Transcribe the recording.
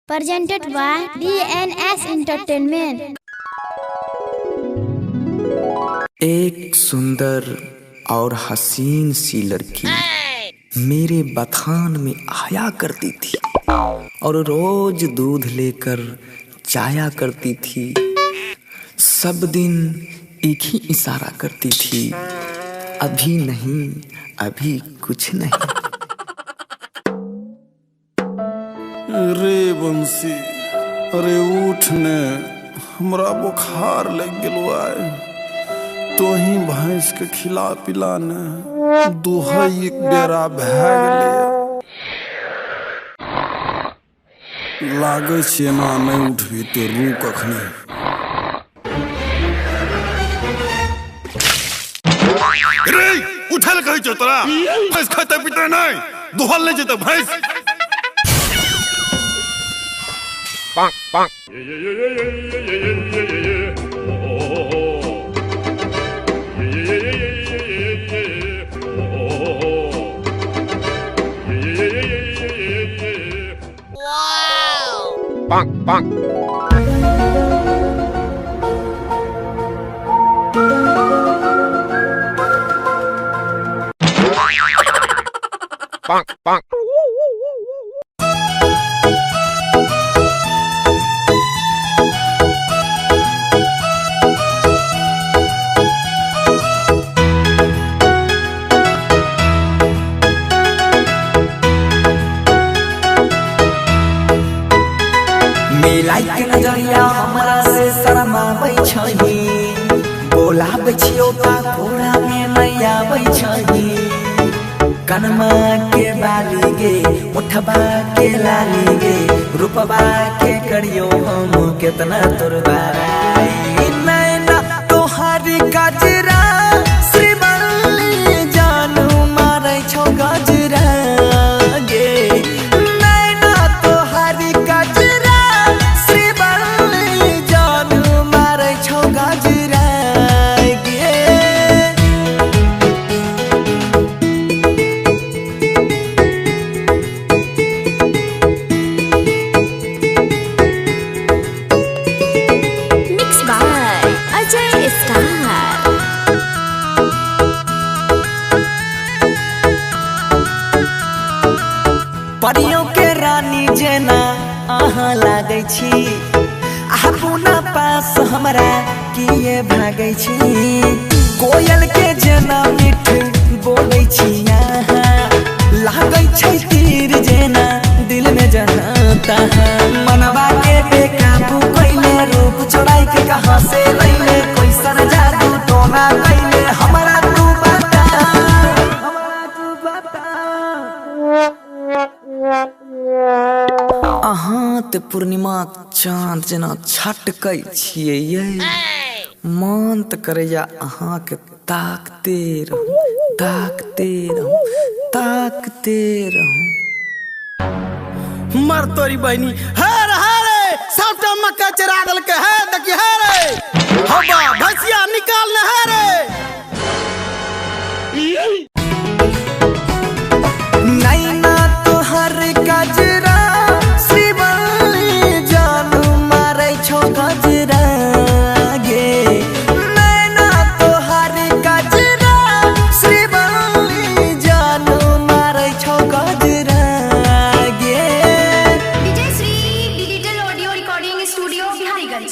presented by DNS Entertainment। एक सुंदर और हसीन सी लड़की मेरे बथान में आया करती थी और रोज दूध लेकर जाया करती थी। सब दिन एक ही इशारा करती थी, अभी नहीं, अभी कुछ नहीं। रे बंसी, अरे उठ ने, हमरा बुखार लग गेलो आए। तो ही भैंस के खिला पिला ने दुहई एक बेरा भै गेलै। लागे छै ना नहीं उठबी तो रू कखनी। रे उठल कहि छौ तोरा? भैंस खते पीते नहीं, दुहल नहीं जेते भैंस। Bonk, bonk. Wow! Bonk, bonk. Bonk, bonk. मिलाई के नजरिया हमरा से शर्माबै छही, बोलाबै छियौ ता घोड़ा में मैया बै छही। कनमा के बाली गे, उठबा के लाली गे, रूपबा के करियो हम केतना तोर बाराई। नैना तोहारी गजरा श्रीवल्ली जानू मारै छौ गजरा गे। नैना तोहारी गजरा परियों के रानी जेना अहाँ लागै छी, अपना पास हमरा किए भागै छी। कोयल के जेना मीठ बोलै छी अहाँ, लागै छै तीर जेना दिल में जना तहाँ। मनवा के बेकाबू कैले, रूप चोराई के कहाँ से लैले, कैसन जादू टोना कैले हमरा तू बता, हमरा तू बता। अहाँ ते पूर्णिमा चाँद जेना छटकै छियै ये। मन त करैया अहाँ के ताकते रहूं, ताकते रहूं, ताकते रहूं। मर तोरी बहनी हर हरे सबटा मक्का चरा दल के है देखी हरे। हवा भैंसिया निकाल ने हरे। नैना तोहर गजरा श्रीवल्ली जानू मारै छौ गजरा गे। नैना तोहर गजरा श्रीवल्ली जानू मारै छौ गजरा गे। Vijay Shri digital audio recording studio Biharigunj.